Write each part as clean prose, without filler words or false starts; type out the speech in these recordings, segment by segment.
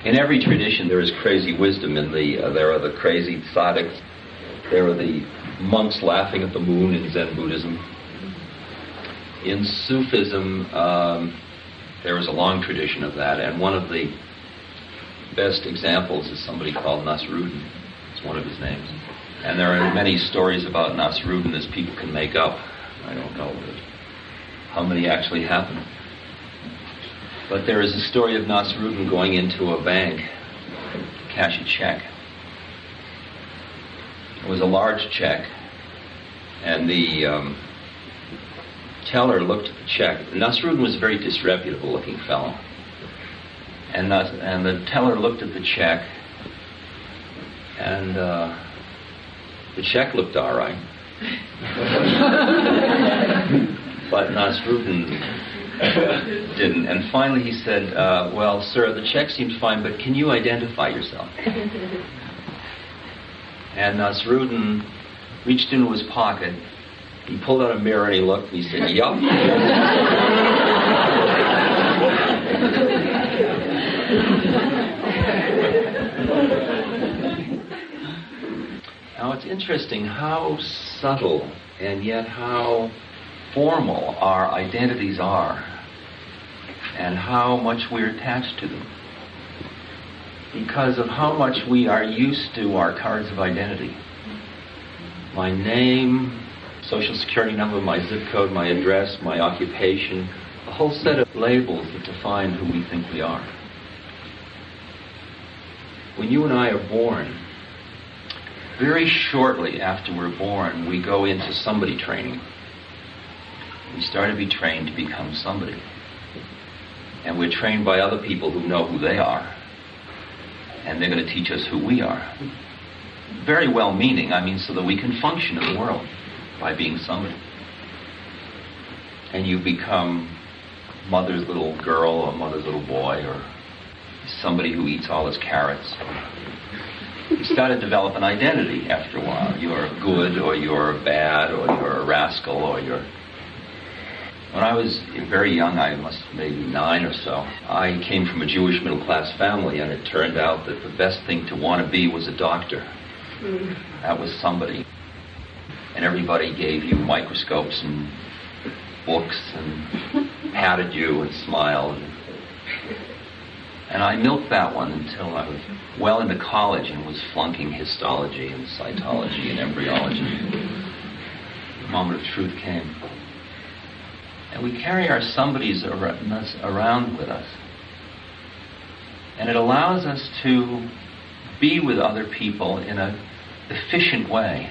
In every tradition there is crazy wisdom. There are the crazy tzaddiks. There are the monks laughing at the moon in Zen Buddhism. In Sufism, there is a long tradition of that, and one of the best examples is somebody called Nasruddin. It's one of his names. And there are many stories about Nasruddin as people can make up. I don't know how many actually happened. But there is a story of Nasruddin going into a bank to cash a check. It was a large check, and the teller looked at the check. Nasruddin was a very disreputable-looking fellow. And the teller looked at the check, and the check looked all right. But Nasruddin didn't. And finally he said, well, sir, the check seems fine, but can you identify yourself? And Nasruddin reached into his pocket, he pulled out a mirror and he looked and he said, yup. Now it's interesting how subtle and yet how formal our identities are and how much we're attached to them because of how much we are used to our cards of identity. My name, social security number, my zip code, my address, my occupation, a whole set of labels that define who we think we are. When you and I are born, very shortly after we're born, we go into somebody training. We start to be trained to become somebody. And we're trained by other people who know who they are. And they're going to teach us who we are. Very well-meaning, so that we can function in the world by being somebody. And you become mother's little girl or mother's little boy or somebody who eats all his carrots. You start to develop an identity after a while. You're good or you're bad or you're a rascal or you're... When I was very young, I must maybe 9 or so, I came from a Jewish middle-class family, and it turned out that the best thing to want to be was a doctor. That was somebody. And everybody gave you microscopes and books and patted you and smiled. And I milked that one until I was well into college and was flunking histology and cytology and embryology. The moment of truth came. And we carry our somebodies around with us. And it allows us to be with other people in an efficient way.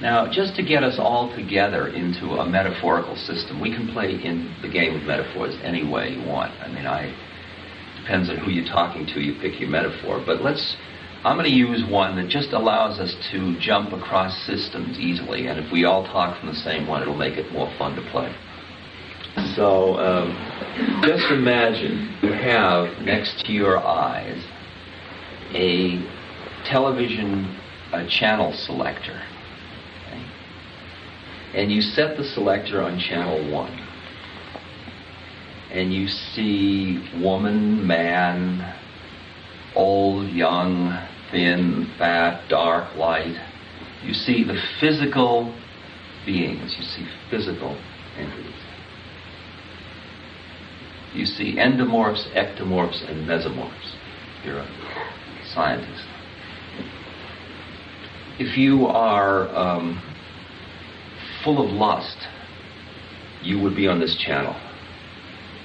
Now, just to get us all together into a metaphorical system, we can play in the game of metaphors any way you want. Depends on who you're talking to, you pick your metaphor. But I'm going to use one that just allows us to jump across systems easily, and if we all talk from the same one, it'll make it more fun to play. So, just imagine you have next to your eyes a television channel selector. Okay? And you set the selector on channel 1. And you see woman, man, old, young, thin, fat, dark, light. You see the physical beings. You see physical entities. You see endomorphs, ectomorphs, and mesomorphs. You're a scientist. If you are full of lust, you would be on this channel.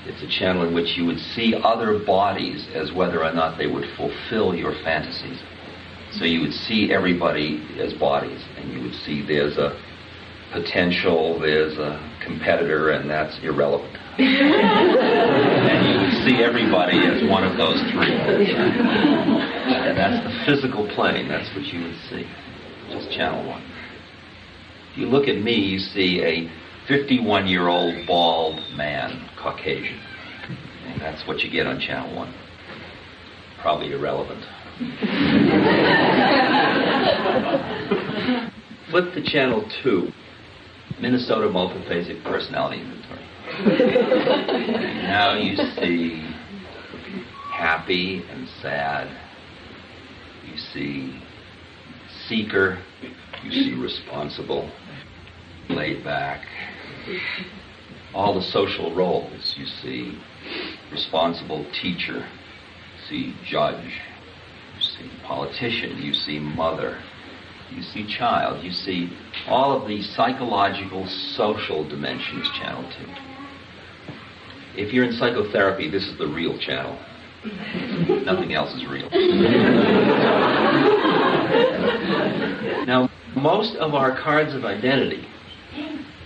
It's a channel in which you would see other bodies as whether or not they would fulfill your fantasies. So you would see everybody as bodies, and you would see there's a potential, there's a competitor, and that's irrelevant. And you would see everybody as one of those three. And that's the physical plane, that's what you would see. Just channel 1. If you look at me, you see a 51-year-old bald man, Caucasian. And that's what you get on channel 1. Probably irrelevant. Flip to channel 2, Minnesota Multiphasic Personality Inventory. And now you see happy and sad. You see seeker. You see responsible, laid back. All the social roles. You see responsible teacher. You see judge. You see politician. You see mother. You see child. You see all of the psychological, social dimensions channel 2. If you're in psychotherapy, this is the real channel. Nothing else is real. Now, most of our cards of identity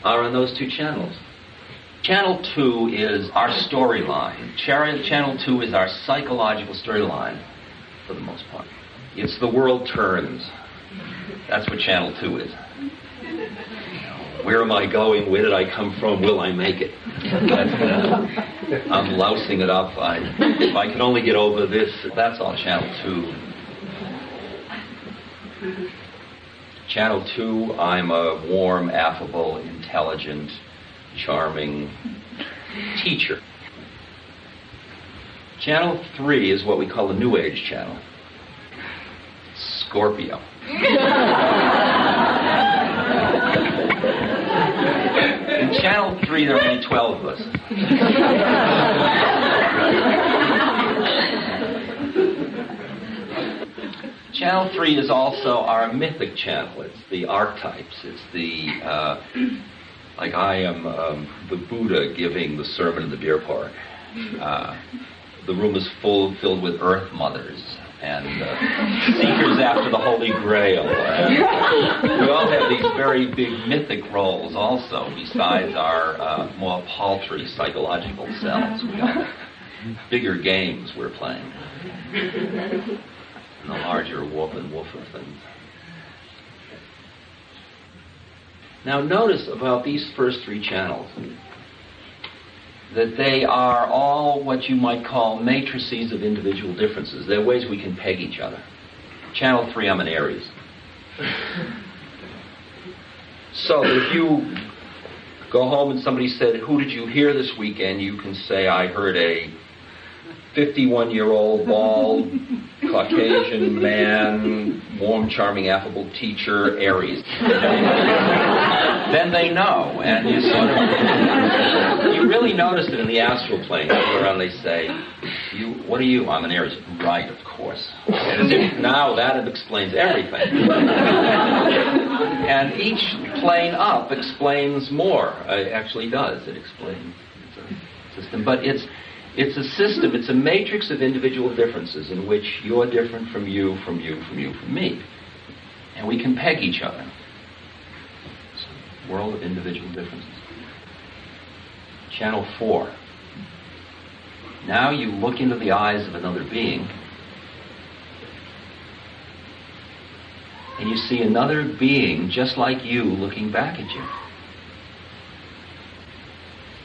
are on those 2 channels. Channel 2 is our storyline. Channel 2 is our psychological storyline, for the most part. It's the world turns. That's what Channel 2 is. Where am I going? Where did I come from? Will I make it? I'm lousing it up. If I can only get over this, that's all Channel 2. Channel 2, I'm a warm, affable, intelligent, charming teacher. Channel 3 is what we call the New Age channel. Scorpio. In Channel 3, there are only 12 of us. Channel 3 is also our mythic channel. It's the archetypes. It's the, like I am the Buddha giving the sermon in the beer park. The room is filled with earth mothers and seekers after the Holy Grail. We all have these very big mythic roles also, besides our more paltry psychological selves. We got bigger games we're playing. And the larger woof and woof of things. Now notice about these first 3 channels that they are all what you might call matrices of individual differences. They're ways we can peg each other. Channel 3, I'm an Aries. So if you go home and somebody said, who did you hear this weekend? You can say, I heard a 51-year-old, bald, Caucasian man, warm, charming, affable teacher, Aries. Then they know, and you sort of, you really notice it in the astral plane, where they say, what are you? I'm an Aries. Right, of course. And now that explains everything. And each plane up explains more. It actually does. It explains. It's a system. But it's a system. It's a matrix of individual differences in which you're different from you, from you, from you, from me. And we can peg each other. It's a world of individual differences. Channel 4. Now you look into the eyes of another being and you see another being just like you looking back at you.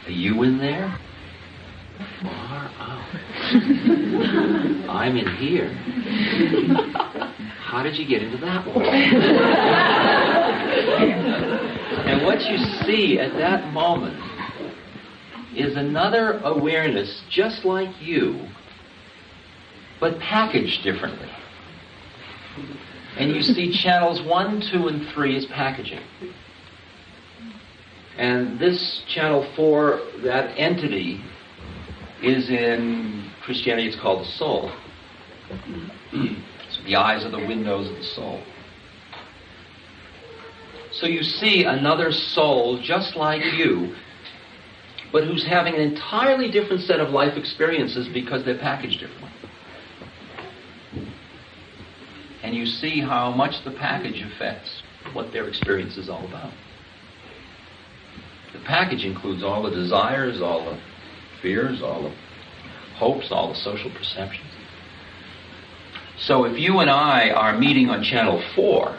Are you in there? Far out. I'm in here. How did you get into that one? And what you see at that moment is another awareness just like you, but packaged differently. And you see channels 1, 2, and 3 as packaging. And this channel 4, that entity, is in Christianity, it's called the soul. It's the eyes are the windows of the soul. So you see another soul just like you, but who's having an entirely different set of life experiences because they're packaged differently. And you see how much the package affects what their experience is all about. The package includes all the desires, all the fears, all the hopes, all the social perceptions. So if you and I are meeting on channel 4,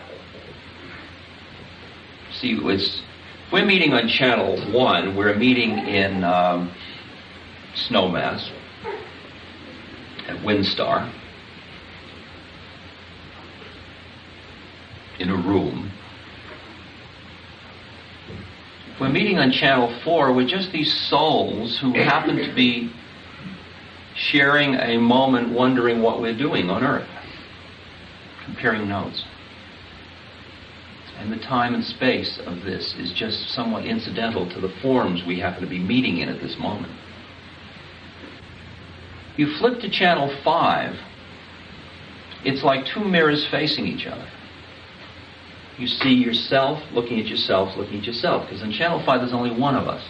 see, if we're meeting on channel 1, we're meeting in Snowmass at Windstar in a room. We're meeting on channel 4 with just these souls who happen to be sharing a moment wondering what we're doing on Earth, comparing notes. And the time and space of this is just somewhat incidental to the forms we happen to be meeting in at this moment. You flip to channel 5, it's like two mirrors facing each other. You see yourself looking at yourself, looking at yourself, because in channel 5 there's only one of us.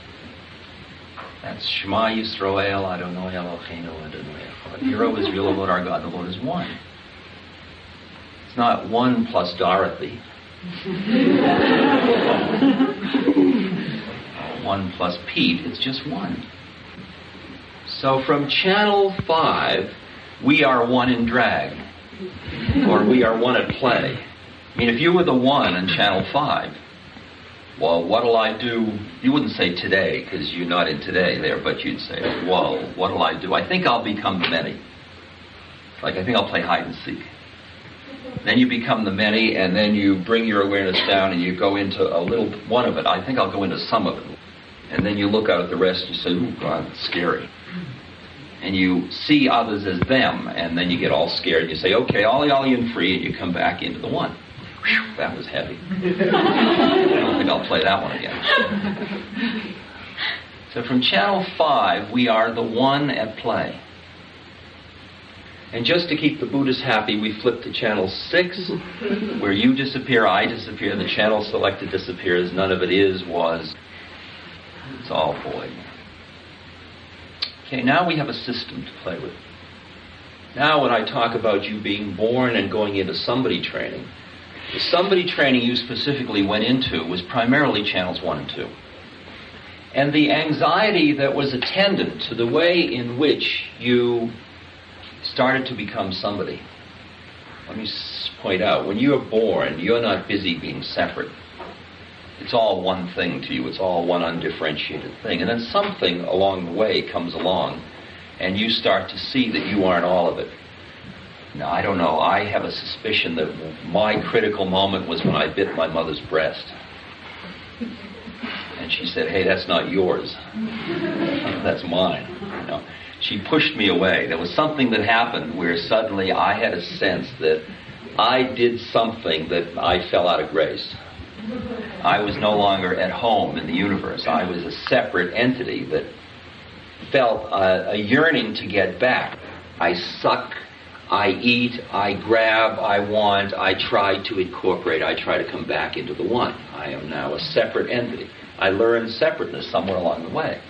That's Shema Yisrael, Adonai Eloheinu, Adonai Echad. Hear, O Israel, the Lord our God, the Lord is one. It's not one plus Dorothy. One plus Pete, it's just one. So from channel 5, we are one in drag, or we are one at play. I mean, if you were the one in channel 5, well, what'll I do? You wouldn't say today, because you're not in today there, but you'd say, well, what'll I do? I think I'll become the many. Like, I think I'll play hide and seek. Then you become the many, and then you bring your awareness down and you go into a little one of it. I think I'll go into some of it. And then you look out at the rest and you say, ooh, God, it's scary. And you see others as them, and then you get all scared and you say, okay, ollie and free, and you come back into the one. Whew, that was heavy. I don't think I'll play that one again. So from channel 5, we are the one at play. And just to keep the Buddhists happy, we flip to channel 6, where you disappear, I disappear, the channel selected disappears, none of it is, was. It's all void. Okay, now we have a system to play with. Now when I talk about you being born and going into somebody training, the somebody training you specifically went into was primarily channels 1 and 2. And the anxiety that was attendant to the way in which you started to become somebody. Let me point out, when you're born, you're not busy being separate. It's all one thing to you. It's all one undifferentiated thing. And then something along the way comes along, and you start to see that you aren't all of it. Now, I don't know. I have a suspicion that my critical moment was when I bit my mother's breast. And she said, hey, that's not yours. That's mine. You know? She pushed me away. There was something that happened where suddenly I had a sense that I did something that I fell out of grace. I was no longer at home in the universe. I was a separate entity that felt a yearning to get back. I suck, I eat, I grab, I want, I try to incorporate, I try to come back into the one. I am now a separate entity. I learned separateness somewhere along the way.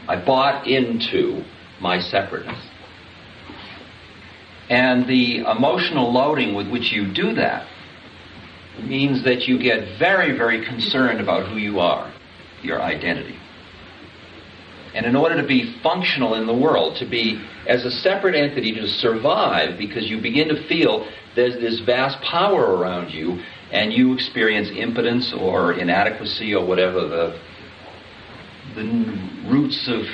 I bought into my separateness. And the emotional loading with which you do that means that you get very, very concerned about who you are, your identity. And in order to be functional in the world, to be as a separate entity, to survive, because you begin to feel there's this vast power around you, and you experience impotence or inadequacy or whatever the roots of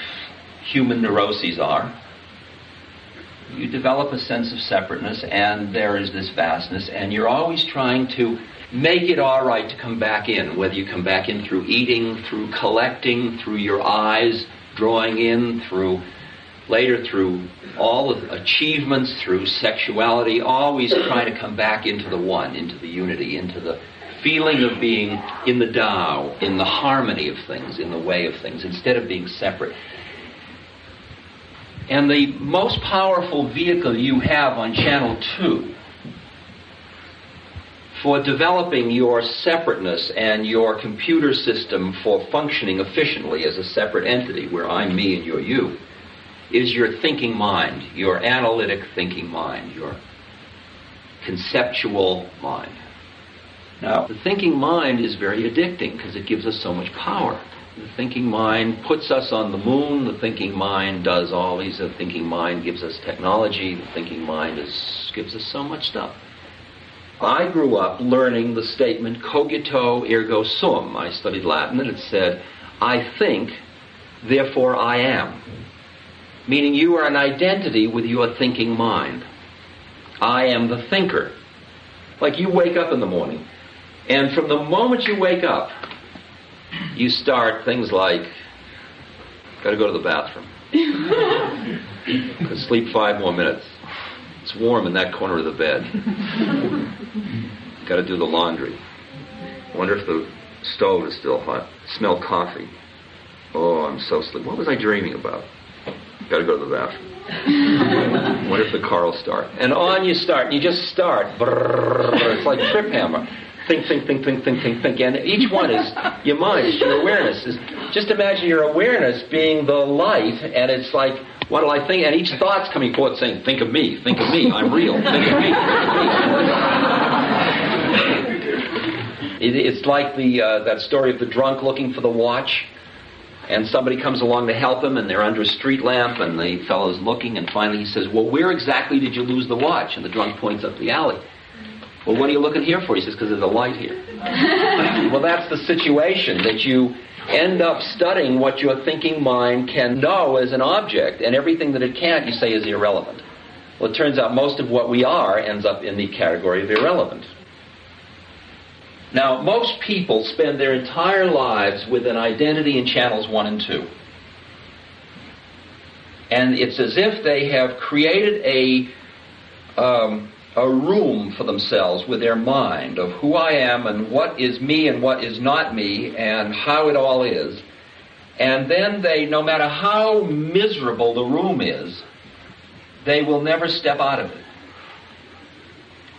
human neuroses are, you develop a sense of separateness, and there is this vastness, and you're always trying to make it all right to come back in, whether you come back in through eating, through collecting, through your eyes, drawing in, through all of achievements, through sexuality, always trying to come back into the one, into the unity, into the feeling of being in the Tao, in the harmony of things, in the way of things, instead of being separate. And the most powerful vehicle you have on channel 2 for developing your separateness and your computer system for functioning efficiently as a separate entity, where I'm me and you're you, is your thinking mind, your analytic thinking mind, your conceptual mind. Now, the thinking mind is very addicting because it gives us so much power. The thinking mind puts us on the moon. The thinking mind does all these. The thinking mind gives us technology. The thinking mind gives us so much stuff. I grew up learning the statement cogito ergo sum. I studied Latin, and it said, I think, therefore I am. Meaning you are an identity with your thinking mind. I am the thinker. Like you wake up in the morning, and from the moment you wake up, you start things like, got to go to the bathroom. Sleep 5 more minutes. It's warm in that corner of the bed. Got to do the laundry. Wonder if the stove is still hot. Smell coffee. Oh, I'm so sleepy. What was I dreaming about? Got to go to the bathroom. Wonder if the car will start. And on you start. You just start. It's like trip hammer. Think. And each one is your mind, it's your awareness. Just imagine your awareness being the light, and it's like, what do I think? And each thought's coming forth saying, think of me, I'm real, think of me, It's like that story of the drunk looking for the watch, and somebody comes along to help him, and they're under a street lamp, and the fellow's looking, and finally he says, well, where exactly did you lose the watch? And the drunk points up the alley. Well, what are you looking here for? He says, because there's a light here. Well, that's the situation, that you end up studying what your thinking mind can know as an object, and everything that it can't, you say, is irrelevant. Well, it turns out most of what we are ends up in the category of irrelevant. Now, most people spend their entire lives with an identity in channels 1 and 2. And it's as if they have created a room for themselves with their mind of who I am and what is me and what is not me and how it all is. And then they, no matter how miserable the room is, they will never step out of it.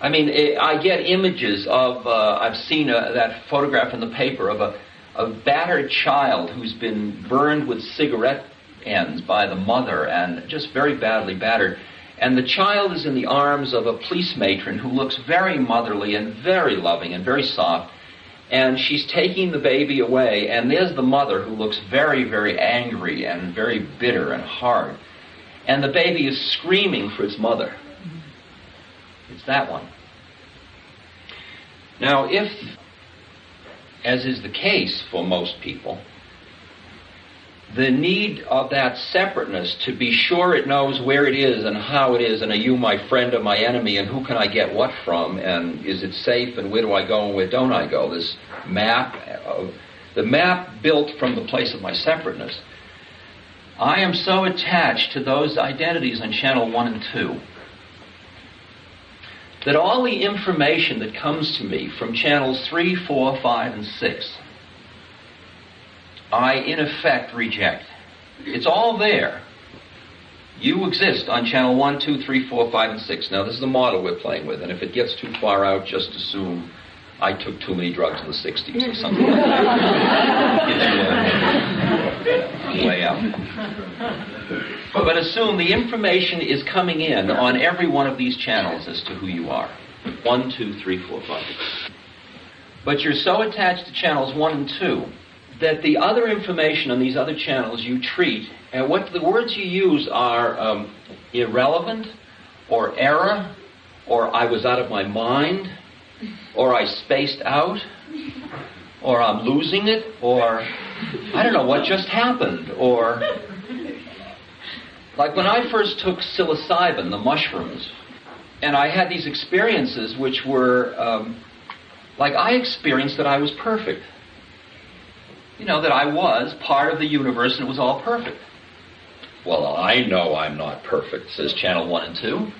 I mean, I get images of, I've seen that photograph in the paper of a battered child who's been burned with cigarette ends by the mother and just very badly battered. And the child is in the arms of a police matron who looks very motherly and very loving and very soft. And she's taking the baby away, and there's the mother who looks very, very angry and very bitter and hard. And the baby is screaming for its mother. It's that one. Now, if, as is the case for most people, the need of that separateness to be sure it knows where it is and how it is, and are you my friend or my enemy, and who can I get what from, and is it safe, and where do I go and where don't I go, this map, the map built from the place of my separateness. I am so attached to those identities on channel 1 and 2 that all the information that comes to me from channels 3, 4, 5, and 6, I, in effect, reject. It's all there. You exist on channel 1, 2, 3, 4, 5, and 6. Now, this is the model we're playing with, and if it gets too far out, just assume I took too many drugs in the 60s or something like that. Way out. But assume the information is coming in on every one of these channels as to who you are. 1, 2, 3, 4, 5. But you're so attached to channels 1 and 2 that the other information on these other channels you treat, and what the words you use are irrelevant, or error, or I was out of my mind, or I spaced out, or I'm losing it, or I don't know what just happened, or like when I first took psilocybin, the mushrooms, and I had these experiences which were like I experienced that I was perfect. You know, that I was part of the universe and it was all perfect. Well, I know I'm not perfect, says channel 1 and 2.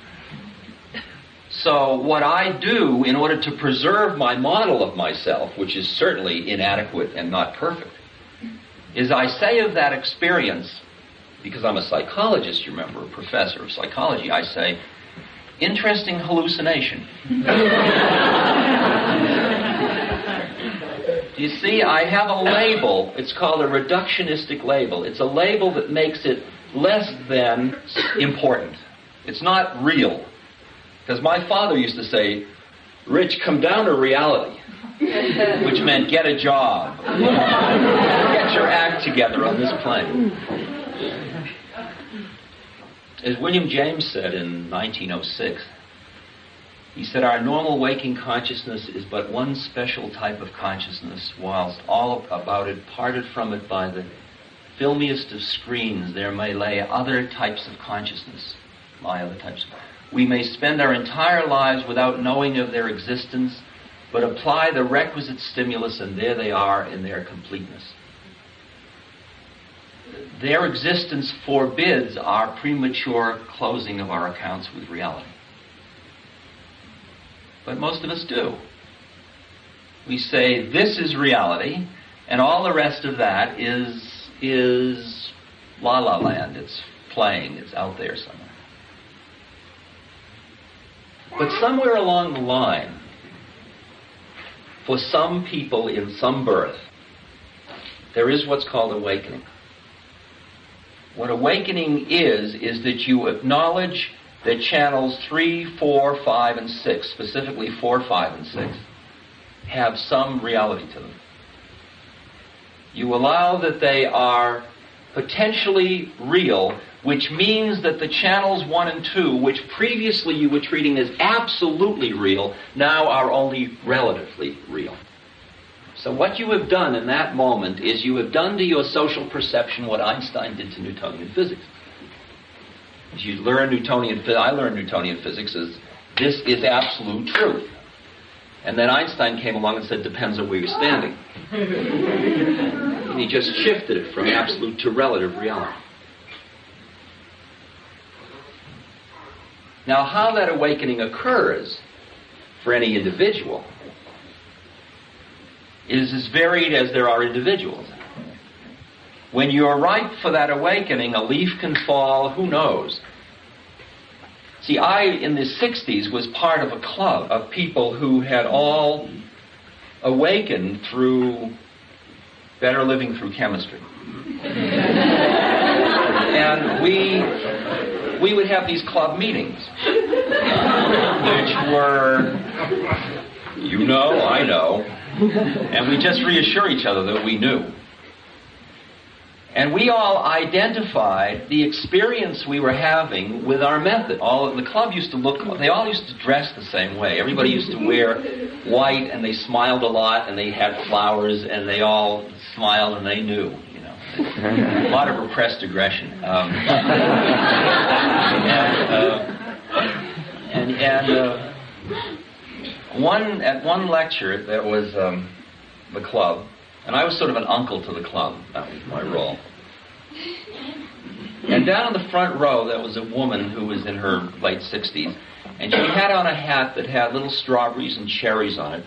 So what I do in order to preserve my model of myself, which is certainly inadequate and not perfect, is I say of that experience, because I'm a psychologist, you remember, a professor of psychology, I say, interesting hallucination. You see, I have a label. It's called a reductionistic label. It's a label that makes it less than important. It's not real. Because my father used to say, Rich, come down to reality. Which meant get a job. Get your act together on this plane. As William James said in 1906, he said, our normal waking consciousness is but one special type of consciousness, whilst all about it, parted from it by the filmiest of screens, there may lay other types of consciousness. We may spend our entire lives without knowing of their existence, but apply the requisite stimulus, and there they are in their completeness. their existence forbids our premature closing of our accounts with reality. But most of us do. We say, this is reality, and all the rest of that is la-la land. It's playing. It's out there somewhere. But somewhere along the line, for some people in some birth, there is what's called awakening. What awakening is that you acknowledge that channels 3, 4, 5, and 6, specifically 4, 5, and 6, have some reality to them. You allow that they are potentially real, which means that the channels 1 and 2, which previously you were treating as absolutely real, now are only relatively real. So what you have done in that moment is you have done to your social perception what Einstein did to Newtonian physics. As you learn I learned Newtonian physics as this is absolute truth. And then Einstein came along and said, depends on where you're standing. And he just shifted it from absolute to relative reality. Now, how that awakening occurs for any individual is as varied as there are individuals. When you're ripe for that awakening, a leaf can fall, who knows? See, I, in the 60s, was part of a club of people who had all awakened through better living through chemistry. And we would have these club meetings, which were, you know, I know, and we just reassure each other that we knew. And we all identified the experience we were having with our method. The club used to they all used to dress the same way. Everybody used to wear white, and they smiled a lot, and they had flowers, and they all smiled, and they knew, you know. A lot of repressed aggression. At one lecture, there was the club, and I was sort of an uncle to the club. That was my role. And down in the front row, there was a woman who was in her late 60s, and she had on a hat that had little strawberries and cherries on it.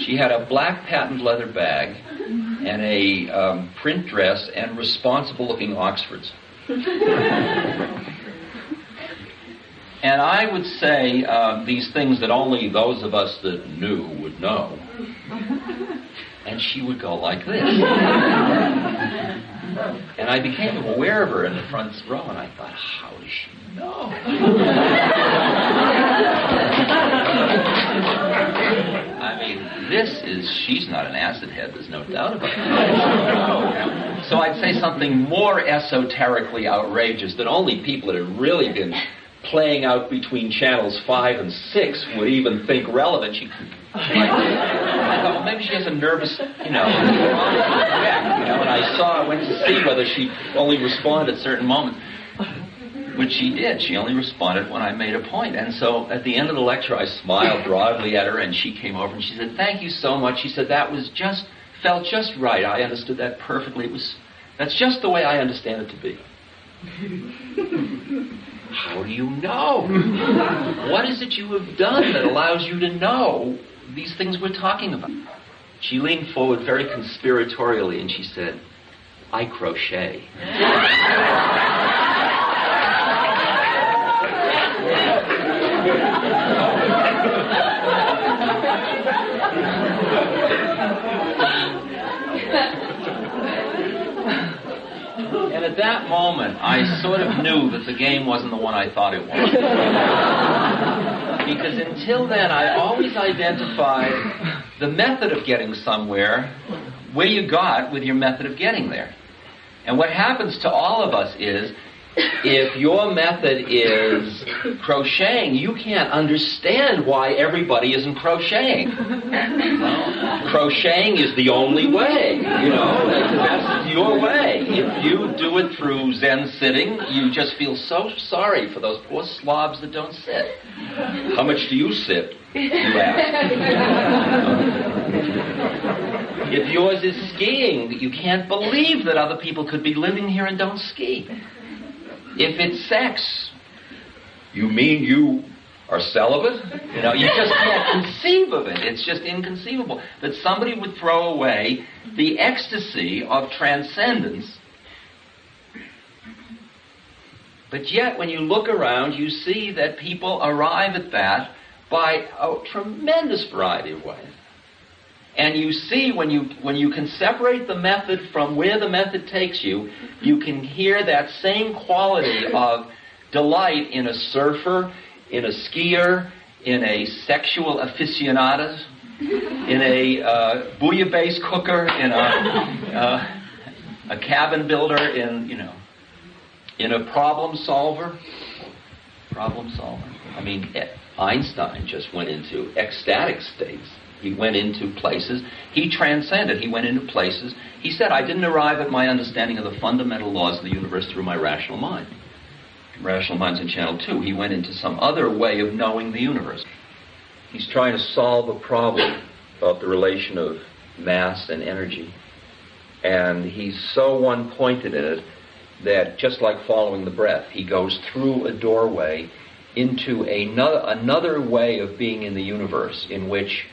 She had a black patent leather bag and a print dress and responsible-looking Oxfords. And I would say these things that only those of us that knew would know. And she would go like this. And I became aware of her in the front row, and I thought, how does she know? I mean, she's not an acid head, there's no doubt about it. So I'd say something more esoterically outrageous that only people that had really been playing out between channels 5 and 6 would even think relevant. I thought, well, maybe she has a nervous, and I went to see whether she only responded at certain moments. Which she did. She only responded when I made a point. And so at the end of the lecture, I smiled broadly at her, and she came over and she said, thank you so much. She said, that was felt just right. I understood that perfectly. That's just the way I understand it to be. How do you know? What is it you have done that allows you to know these things we're talking about? She leaned forward very conspiratorially and she said, I crochet. And at that moment, I sort of knew that the game wasn't the one I thought it was. Because until then, I always identified the method of getting somewhere, where you got with your method of getting there. And what happens to all of us is, if your method is crocheting, you can't understand why everybody isn't crocheting. Crocheting is the only way, that's your way. If you do it through Zen sitting, you just feel so sorry for those poor slobs that don't sit. How much do you sit? You ask. If yours is skiing, you can't believe that other people could be living here and don't ski. If it's sex, you mean you are celibate? You know, you just can't conceive of it. It's just inconceivable that somebody would throw away the ecstasy of transcendence. But yet, when you look around, you see that people arrive at that by a tremendous variety of ways. And you see, when you can separate the method from where the method takes you, you can hear that same quality of delight in a surfer, in a skier, in a sexual aficionado, in a bouillabaisse cooker, in a cabin builder, in a problem solver. I mean, Einstein just went into ecstatic states. He went into places. He transcended. He went into places. He said, I didn't arrive at my understanding of the fundamental laws of the universe through my rational mind. Rational mind's in Channel 2. He went into some other way of knowing the universe. He's trying to solve a problem about the relation of mass and energy. And he's so one-pointed in it that, just like following the breath, he goes through a doorway into another way of being in the universe in which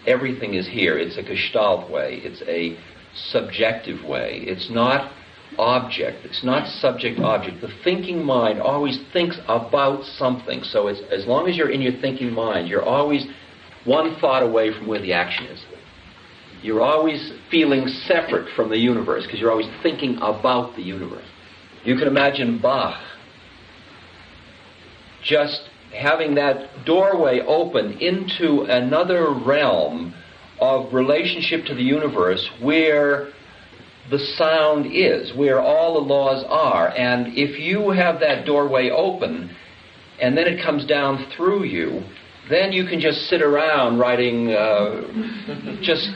everything is here. It's a Gestalt way. It's a subjective way. It's not object. It's not subject-object. The thinking mind always thinks about something. So it's, as long as you're in your thinking mind, you're always one thought away from where the action is. You're always feeling separate from the universe because you're always thinking about the universe. You can imagine Bach just having that doorway open into another realm of relationship to the universe where the sound is, where all the laws are. And if you have that doorway open and then it comes down through you, then you can just sit around writing, just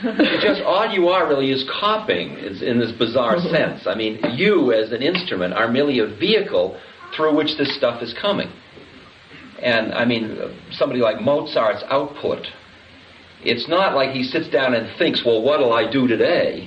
all you are really is copying in this bizarre sense. I mean, you as an instrument are merely a vehicle through which this stuff is coming. And I mean, somebody like Mozart's output, it's not like he sits down and thinks, well, what'll I do today?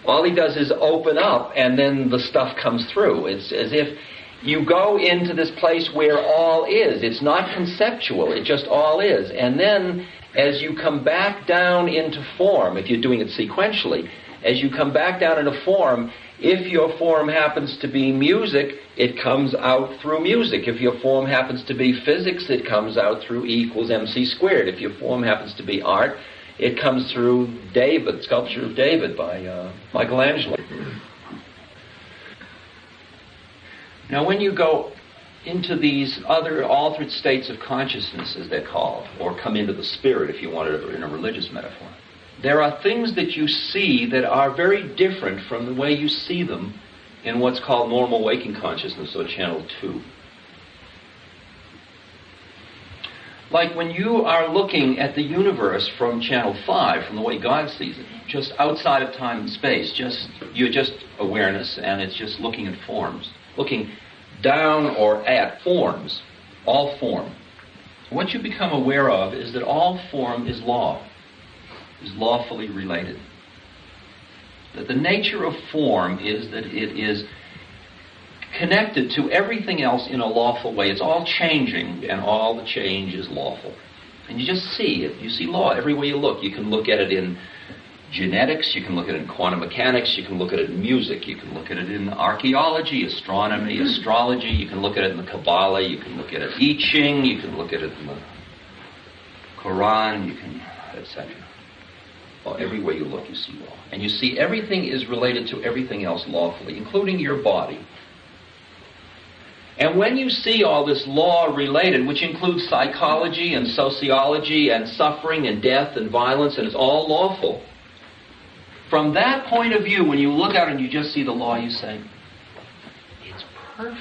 All he does is open up and then the stuff comes through. It's as if you go into this place where all is. It's not conceptual, it just all is. And then as you come back down into form, if you're doing it sequentially, as you come back down into form, if your form happens to be music, it comes out through music. If your form happens to be physics, it comes out through E equals MC squared. If your form happens to be art, it comes through David, Sculpture of David by Michelangelo. Now, when you go into these other altered states of consciousness, as they're called, or come into the spirit, if you want it in a religious metaphor, there are things that you see that are very different from the way you see them in what's called normal waking consciousness, or Channel 2. Like when you are looking at the universe from Channel 5, from the way God sees it, just outside of time and space, you're just awareness, and it's just looking at forms, looking down or at forms, all form. What you become aware of is that all form is law, is lawfully related. That the nature of form is that it is connected to everything else in a lawful way. It's all changing, and all the change is lawful. And you just see it. You see law everywhere you look. You can look at it in genetics, you can look at it in quantum mechanics, you can look at it in music, you can look at it in archaeology, astronomy, astrology, you can look at it in the Kabbalah, you can look at it in I Ching, you can look at it in the Quran, you can, etc. Well, everywhere you look, you see law. And you see everything is related to everything else lawfully, including your body. And when you see all this law related, which includes psychology and sociology and suffering and death and violence, and it's all lawful, from that point of view, when you look out and you just see the law, you say, it's perfect.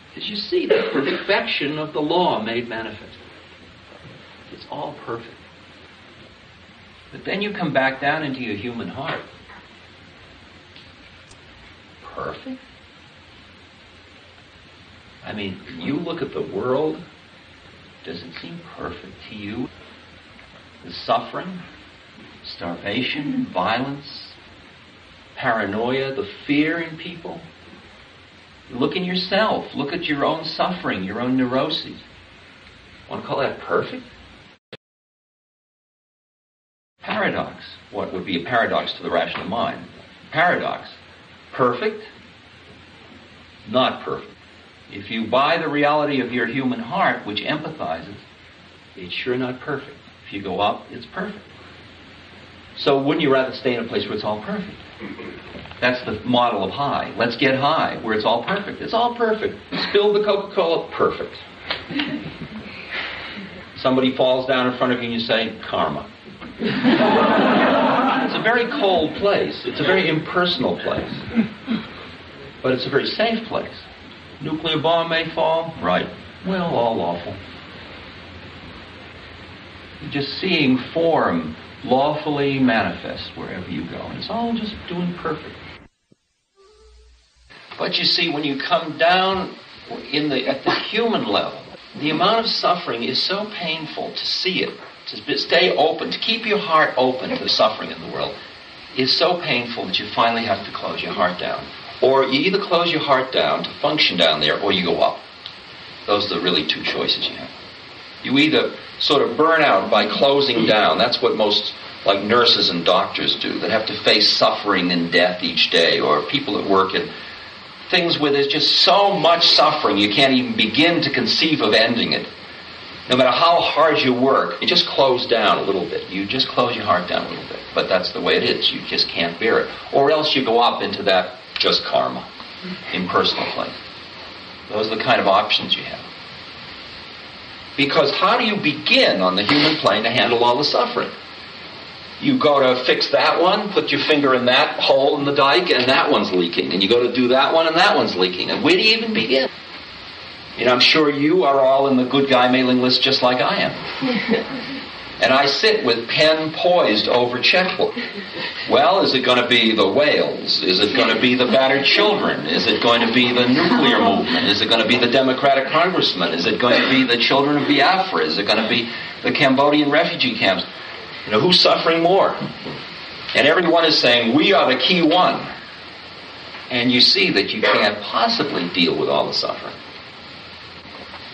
Because you see the perfection of the law made manifest. It's all perfect. But then you come back down into your human heart. Perfect? I mean, you look at the world, does it seem perfect to you? The suffering, starvation, violence, paranoia, the fear in people. Look in yourself. Look at your own suffering, your own neuroses. Want to call that perfect? Paradox. What would be a paradox to the rational mind? Paradox. Perfect? Not perfect. If you buy the reality of your human heart, which empathizes, it's sure not perfect. If you go up, it's perfect. So wouldn't you rather stay in a place where it's all perfect? That's the model of high. Let's get high, where it's all perfect. It's all perfect. Spill the Coca-Cola, perfect. Somebody falls down in front of you and you say, karma. It's a very cold place. It's a very impersonal place. But it's a very safe place. Nuclear bomb may fall, right. Well, all lawful. You're just seeing form lawfully manifest wherever you go. And it's all just doing perfect. But you see, when you come down at the human level, the amount of suffering is so painful to see it, to stay open, to keep your heart open to the suffering in the world, is so painful that you finally have to close your heart down. Or you either close your heart down to function down there, or you go up. Those are the really two choices you have. You either sort of burn out by closing down. That's what most, like nurses and doctors do, that have to face suffering and death each day, or people that work in things where there's just so much suffering you can't even begin to conceive of ending it. No matter how hard you work, you just close down a little bit. You just close your heart down a little bit. But that's the way it is. You just can't bear it. Or else you go up into that just karma, impersonal plane. Those are the kind of options you have. Because how do you begin on the human plane to handle all the suffering? You go to fix that one, put your finger in that hole in the dike, and that one's leaking. And you go to do that one, and that one's leaking. And where do you even begin? And I'm sure you are all in the good guy mailing list just like I am. And I sit with pen poised over checkbook. Well, is it going to be the whales? Is it going to be the battered children? Is it going to be the nuclear movement? Is it going to be the Democratic congressman? Is it going to be the children of Biafra? Is it going to be the Cambodian refugee camps? You know, who's suffering more? And everyone is saying, we are the key one. And you see that you can't possibly deal with all the suffering.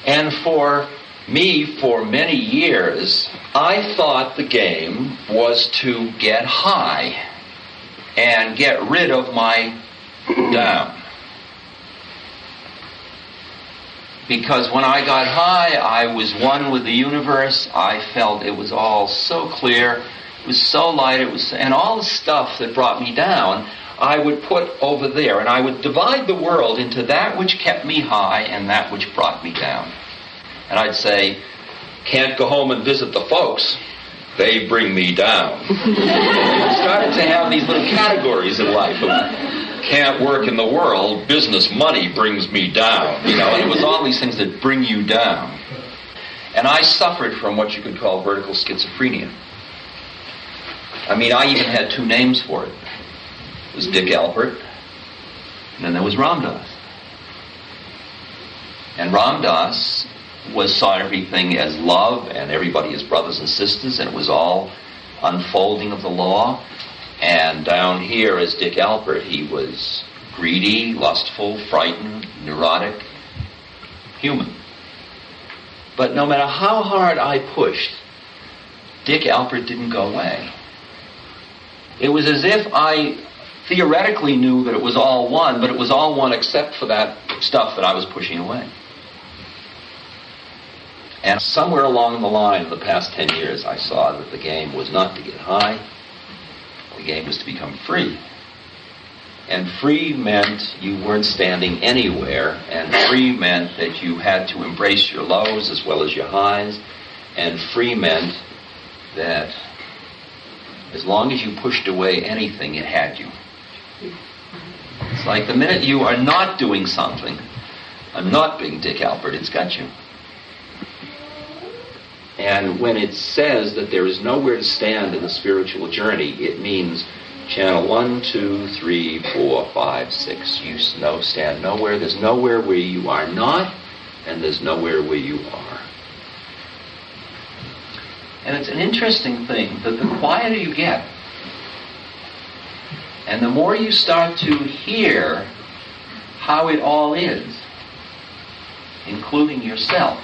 And for me, for many years, I thought the game was to get high and get rid of my down. Because when I got high, I was one with the universe. I felt it was all so clear, it was so light, and all the stuff that brought me down, I would put over there, and I would divide the world into that which kept me high and that which brought me down. And I'd say, can't go home and visit the folks. They bring me down. I started to have these little categories in life of can't work in the world, business, money brings me down. You know, and it was all these things that bring you down. And I suffered from what you could call vertical schizophrenia. I mean, I even had two names for it. It was Dick Alpert, and then there was Ram Dass. And Ram Dass saw everything as love and everybody as brothers and sisters, and it was all unfolding of the law. And down here as Dick Alpert, he was greedy, lustful, frightened, neurotic, human. But no matter how hard I pushed, Dick Alpert didn't go away. It was as if I theoretically knew that it was all one, but it was all one except for that stuff that I was pushing away. And somewhere along the line in the past 10 years, I saw that the game was not to get high. The game was to become free. And free meant you weren't standing anywhere, and free meant that you had to embrace your lows as well as your highs, and free meant that as long as you pushed away anything, it had you. It's like the minute you are not doing something, I'm not being Dick Alpert, it's got you. And when it says that there is nowhere to stand in the spiritual journey, it means channel 1, 2, 3, 4, 5, 6. You stand nowhere. There's nowhere where you are not, and there's nowhere where you are. And it's an interesting thing that the quieter you get, and the more you start to hear how it all is, including yourself,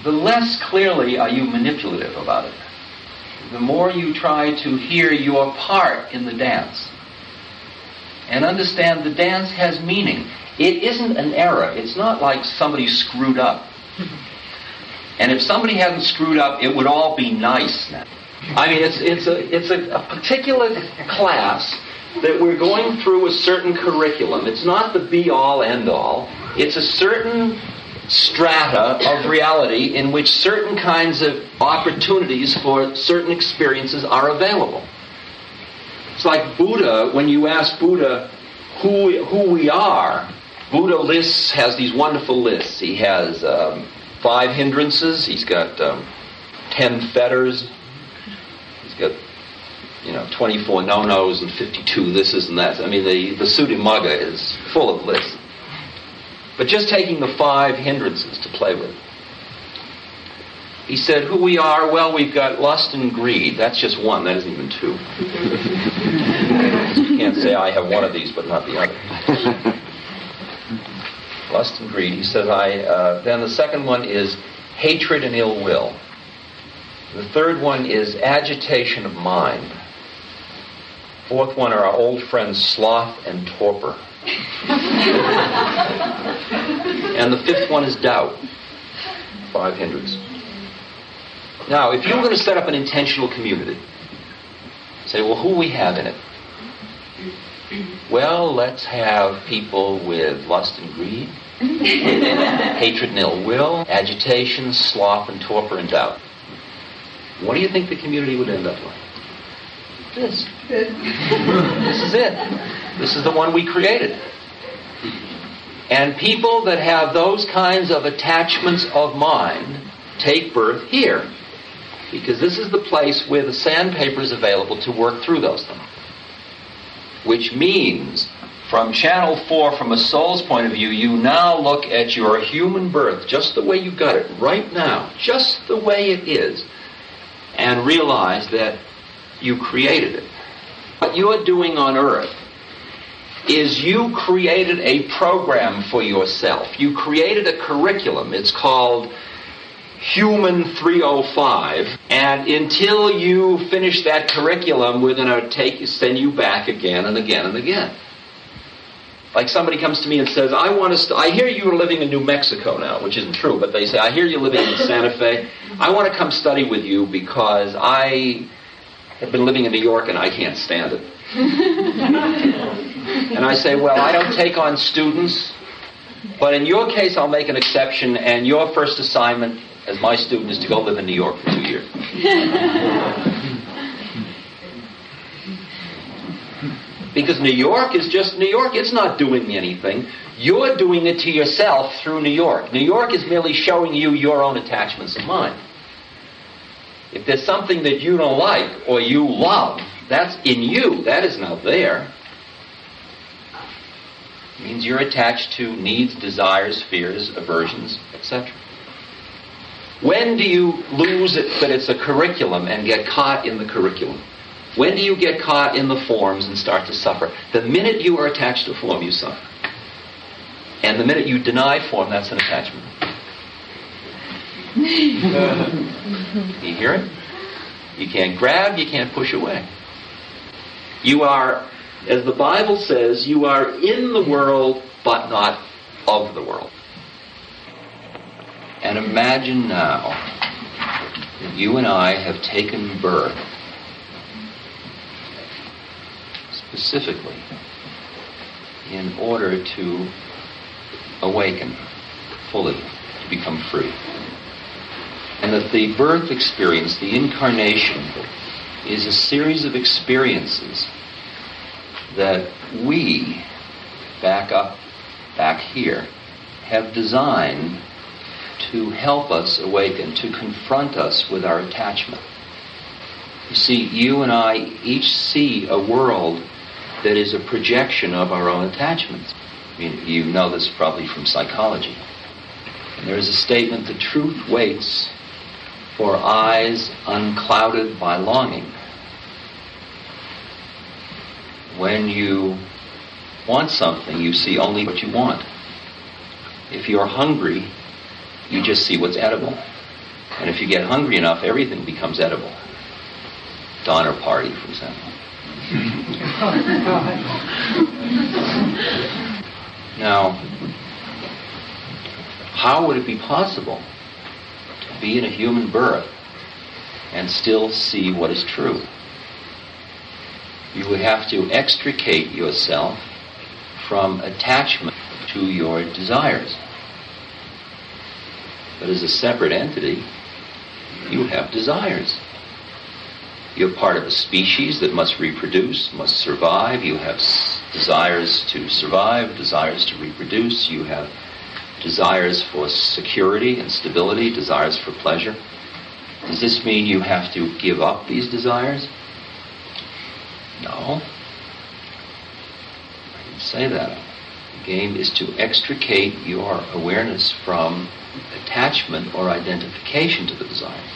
the less clearly are you manipulative about it. The more you try to hear your part in the dance and understand the dance has meaning. It isn't an error. It's not like somebody screwed up. And if somebody hadn't screwed up, it would all be nice now. I mean, it's a particular class that we're going through a certain curriculum. It's not the be-all, end-all. It's a certain strata of reality in which certain kinds of opportunities for certain experiences are available. It's like Buddha, when you ask Buddha who we are, Buddha has these wonderful lists. He has 5 hindrances, he's got 10 fetters, he's got 24 no-nos and 52 thises and that. I mean, the Sutta is full of lists. But just taking the 5 hindrances to play with. He said, who we are, well, we've got lust and greed. That's just one, that isn't even 2. You can't say I have one of these but not the other. Lust and greed. He says, then the second one is hatred and ill will. The third one is agitation of mind. Fourth one are our old friends sloth and torpor. And the fifth one is doubt. 5 hindrances. Now, if you're going to set up an intentional community, say, well, who we have in it? Well, let's have people with lust and greed, hatred and ill will, agitation, sloth and torpor and doubt. What do you think the community would end up like? This. This is it. This is the one we created. And people that have those kinds of attachments of mind take birth here. Because this is the place where the sandpaper is available to work through those things. Which means, from Channel 4, from a soul's point of view, you now look at your human birth just the way you got it right now, just the way it is, and realize that you created it. What you're doing on Earth is you created a program for yourself. You created a curriculum. It's called Human 305, and until you finish that curriculum, we're going to send you back again and again and again. Like somebody comes to me and says, I hear you are living in New Mexico now, which isn't true, but they say, I hear you're living in Santa Fe. I want to come study with you because I have been living in New York and I can't stand it. And I say, well, I don't take on students, but in your case I'll make an exception, and your first assignment as my student is to go live in New York for 2 years. Because New York is just New York. It's not doing anything. You're doing it to yourself through New York. New York is merely showing you your own attachments of mind. If there's something that you don't like or you love, that's in you. That is not there. It means you're attached to needs, desires, fears, aversions, etc. When do you lose it that it's a curriculum and get caught in the curriculum? When do you get caught in the forms and start to suffer? The minute you are attached to a form, you suffer. And the minute you deny form, that's an attachment. You hear it? You can't grab, you can't push away. You are, as the Bible says, you are in the world, but not of the world. And imagine now that you and I have taken birth specifically in order to awaken fully, to become free. And that the birth experience, the incarnation, is a series of experiences that we, back here, have designed to help us awaken, to confront us with our attachment. You see, you and I each see a world that is a projection of our own attachments. I mean, you know this probably from psychology. And there is a statement, the truth waits for eyes unclouded by longing. When you want something, you see only what you want. If you're hungry, you just see what's edible. And if you get hungry enough, everything becomes edible. Donner Party, for example. Now, how would it be possible to be in a human birth and still see what is true? You would have to extricate yourself from attachment to your desires. But as a separate entity, you have desires. You're part of a species that must reproduce, must survive. You have desires to survive, desires to reproduce. You have desires for security and stability, desires for pleasure. Does this mean you have to give up these desires? No. I didn't say that. The game is to extricate your awareness from attachment or identification to the desires.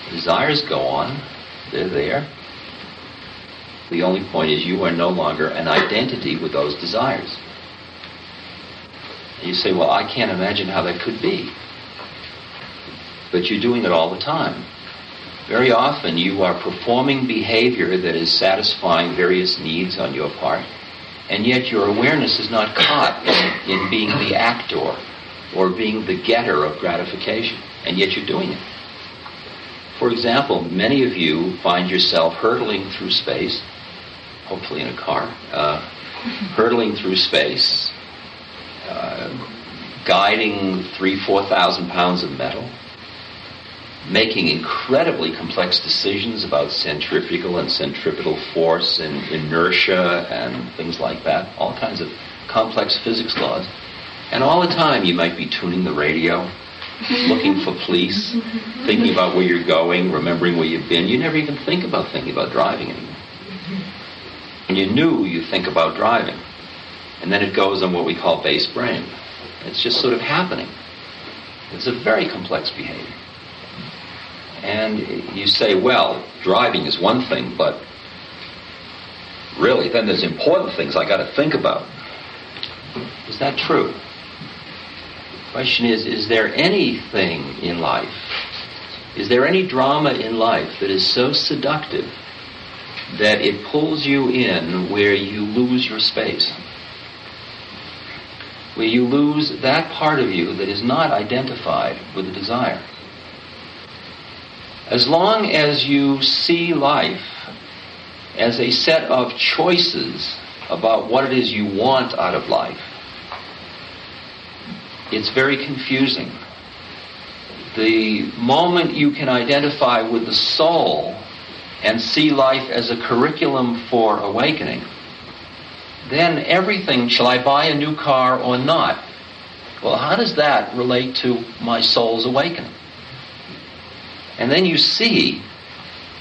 Desires go on. They're there. The only point is you are no longer an identity with those desires. And you say, well, I can't imagine how that could be. But you're doing it all the time. Very often you are performing behavior that is satisfying various needs on your part, and yet your awareness is not caught in being the actor or being the getter of gratification, and yet you're doing it. For example, many of you find yourself hurtling through space, hopefully in a car, hurtling through space, guiding 3,000-4,000 pounds of metal, making incredibly complex decisions about centrifugal and centripetal force and inertia and things like that, all kinds of complex physics laws. And all the time you might be tuning the radio, looking for police, thinking about where you're going, remembering where you've been. You never even think about driving anymore. And you think about driving. And then it goes on what we call base brain. It's just sort of happening. It's a very complex behavior. And you say, well, driving is one thing, but really, then there's important things I got to think about. Is that true? The question is there anything in life, is there any drama in life that is so seductive that it pulls you in where you lose your space? Where you lose that part of you that is not identified with the desire? As long as you see life as a set of choices about what it is you want out of life, it's very confusing. The moment you can identify with the soul and see life as a curriculum for awakening, then everything, shall I buy a new car or not? Well, how does that relate to my soul's awakening? And then you see,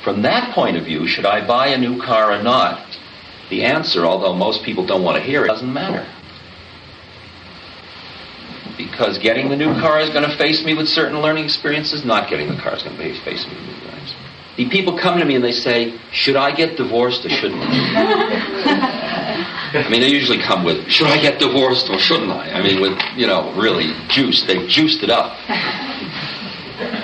from that point of view, should I buy a new car or not? The answer, although most people don't want to hear it, doesn't matter. Because getting the new car is going to face me with certain learning experiences, not getting the car is going to face me with new learning experiences. The people come to me and they say, should I get divorced or shouldn't I? I mean, they usually come with, should I get divorced or shouldn't I? I mean, with, really juice. They've juiced it up.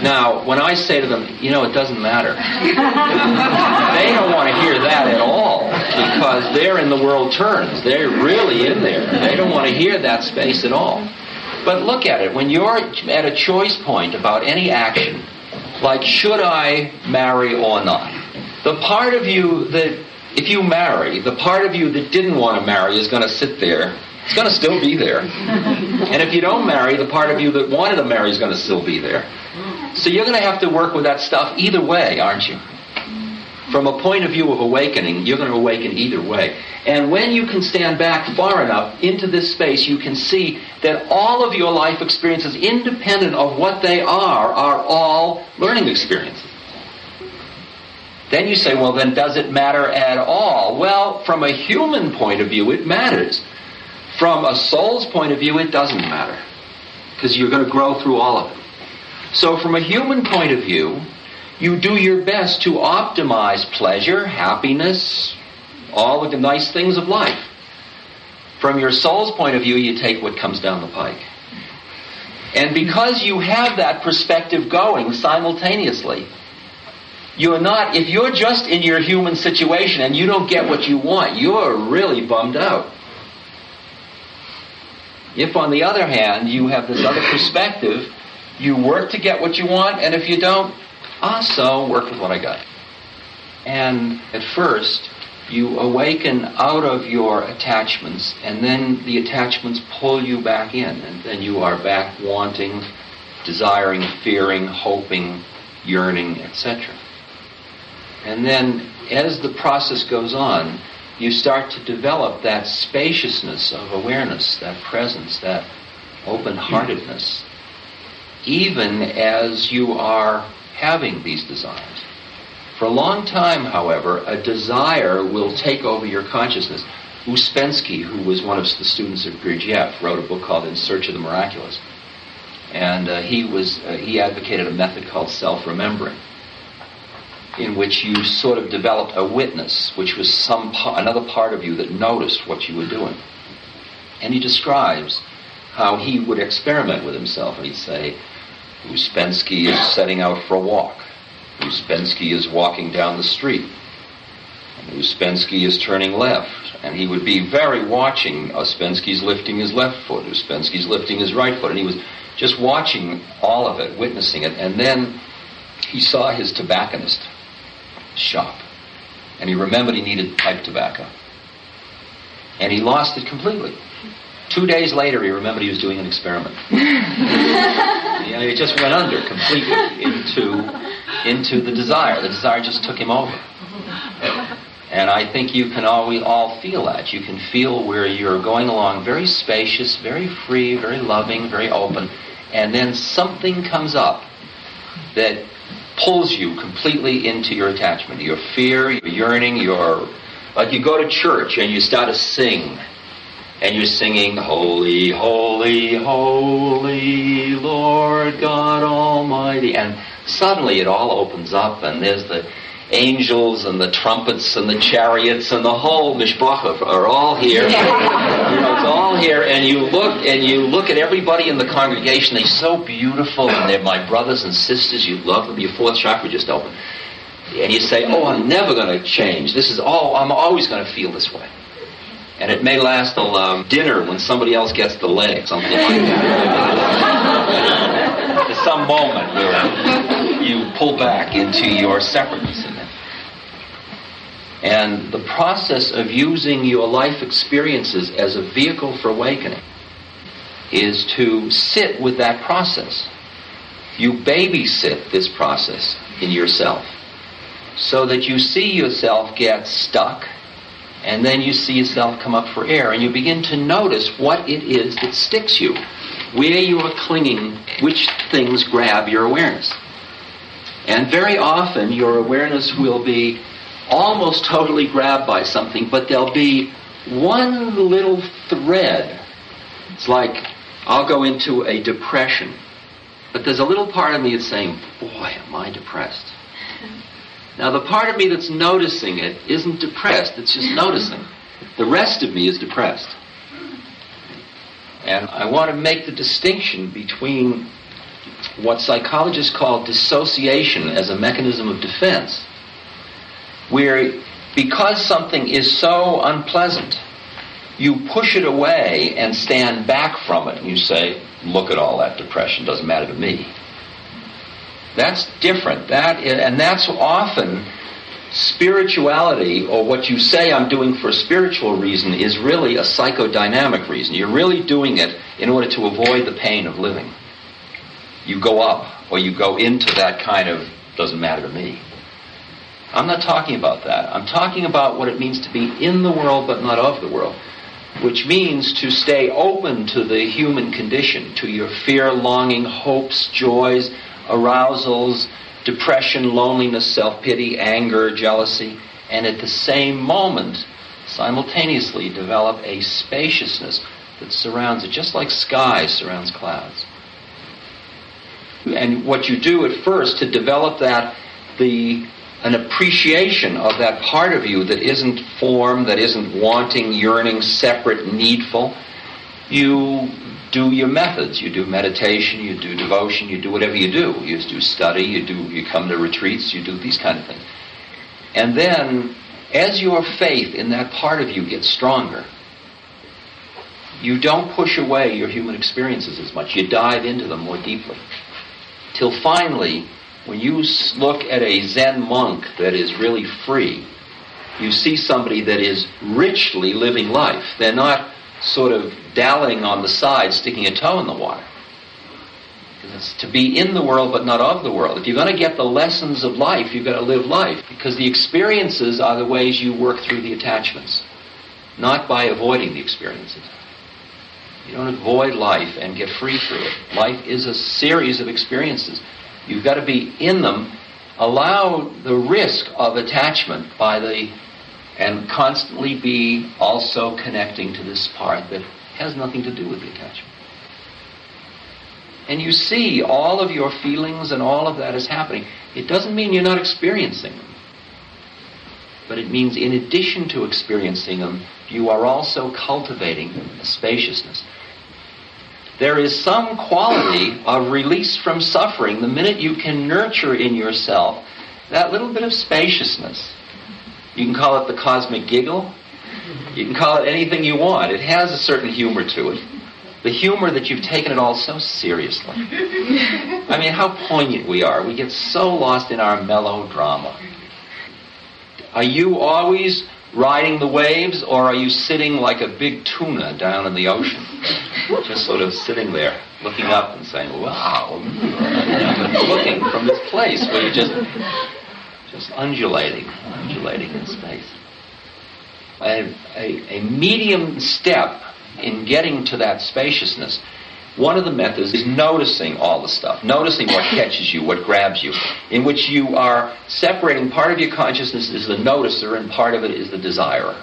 Now, when I say to them, it doesn't matter, they don't want to hear that at all, because they're in the world turns. They're really in there. They don't want to hear that space at all. But look at it. When you're at a choice point about any action, like should I marry or not, the part of you that, if you marry, the part of you that didn't want to marry is going to sit there. It's going to still be there. And if you don't marry, the part of you that wanted to marry is going to still be there. So you're going to have to work with that stuff either way, aren't you? From a point of view of awakening, you're going to awaken either way. And when you can stand back far enough into this space, you can see that all of your life experiences, independent of what they are all learning experiences. Then you say, well, then does it matter at all? Well, from a human point of view, it matters. From a soul's point of view, it doesn't matter. Because you're going to grow through all of it. So from a human point of view, you do your best to optimize pleasure, happiness, all of the nice things of life. From your soul's point of view, you take what comes down the pike. And because you have that perspective going simultaneously, you're not, if you're just in your human situation and you don't get what you want, you're really bummed out. If, on the other hand, you have this other perspective, you work to get what you want, and if you don't, so work with what I got. And at first, you awaken out of your attachments, and then the attachments pull you back in, and then you are back wanting, desiring, fearing, hoping, yearning, etc. And then, as the process goes on, you start to develop that spaciousness of awareness, that presence, that open-heartedness, even as you are having these desires. For a long time, however, a desire will take over your consciousness. Ouspensky, who was one of the students of Gurdjieff, wrote a book called In Search of the Miraculous. And he advocated a method called self-remembering, in which you sort of developed a witness, which was another part of you that noticed what you were doing. And he describes how he would experiment with himself, and he'd say, Ouspensky is setting out for a walk. Ouspensky is walking down the street. And Ouspensky is turning left. And he would be very watching. Ouspensky's lifting his left foot. Ouspensky's lifting his right foot. And he was just watching all of it, witnessing it. And then he saw his tobacconist shop. And he remembered he needed pipe tobacco. And he lost it completely. 2 days later, he remembered he was doing an experiment. He just went under completely into the desire. The desire just took him over. And I think you can all feel that. You can feel where you're going along very spacious, very free, very loving, very open, and then something comes up that pulls you completely into your attachment, your fear, your yearning, like you go to church and you start to sing. And you're singing, Holy, Holy, Holy, Lord God Almighty. And suddenly it all opens up, and there's the angels and the trumpets and the chariots and the whole mishpacha are all here. It's all here. And you look at everybody in the congregation. They're so beautiful, and they're my brothers and sisters. You love them. Your fourth chakra just opened. And you say, I'm never going to change. I'm always going to feel this way. And it may last till dinner when somebody else gets the leg, something like that. There's some moment where you pull back into your separateness in it. And the process of using your life experiences as a vehicle for awakening is to sit with that process. You babysit this process in yourself so that you see yourself get stuck, and then you see yourself come up for air, and you begin to notice what it is that sticks you, where you are clinging, which things grab your awareness. And very often your awareness will be almost totally grabbed by something, but there'll be one little thread. It's like I'll go into a depression, but there's a little part of me that's saying, boy, am I depressed. Now, the part of me that's noticing it isn't depressed, it's just noticing. The rest of me is depressed. And I want to make the distinction between what psychologists call dissociation as a mechanism of defense, where because something is so unpleasant, you push it away and stand back from it, and you say, look at all that depression, doesn't matter to me. That's different. And that's often spirituality, or what you say I'm doing for a spiritual reason, is really a psychodynamic reason. You're really doing it in order to avoid the pain of living. You go up, or you go into that kind of, doesn't matter to me. I'm not talking about that. I'm talking about what it means to be in the world but not of the world, which means to stay open to the human condition, to your fear, longing, hopes, joys, arousals, depression, loneliness, self-pity, anger, jealousy, and at the same moment, simultaneously develop a spaciousness that surrounds it, just like sky surrounds clouds. And what you do at first to develop an appreciation of that part of you that isn't form, that isn't wanting, yearning, separate, needful, you do your methods. You do meditation, you do devotion, you do whatever you do. You do study, you come to retreats, you do these kind of things. And then, as your faith in that part of you gets stronger, you don't push away your human experiences as much. You dive into them more deeply. Till finally, when you look at a Zen monk that is really free, you see somebody that is richly living life. They're not sort of dallying on the side, sticking a toe in the water. It's to be in the world but not of the world. If you're going to get the lessons of life, you've got to live life. Because the experiences are the ways you work through the attachments, not by avoiding the experiences. You don't avoid life and get free through it. Life is a series of experiences. You've got to be in them. Allow the risk of attachment and constantly be also connecting to this part that has nothing to do with the attachment. And you see all of your feelings and all of that is happening. It doesn't mean you're not experiencing them. But it means in addition to experiencing them, you are also cultivating a spaciousness. There is some quality of release from suffering the minute you can nurture in yourself that little bit of spaciousness. You can call it the cosmic giggle. You can call it anything you want. It has a certain humor to it. The humor that you've taken it all so seriously. I mean, how poignant we are. We get so lost in our melodrama. Are you always riding the waves, or are you sitting like a big tuna down in the ocean? Just sort of sitting there, looking up and saying, wow. Looking from this place where you're just undulating in space. A medium step in getting to that spaciousness, one of the methods is noticing all the stuff, noticing what catches you, what grabs you, in which you are separating part of your consciousness is the noticer and part of it is the desirer.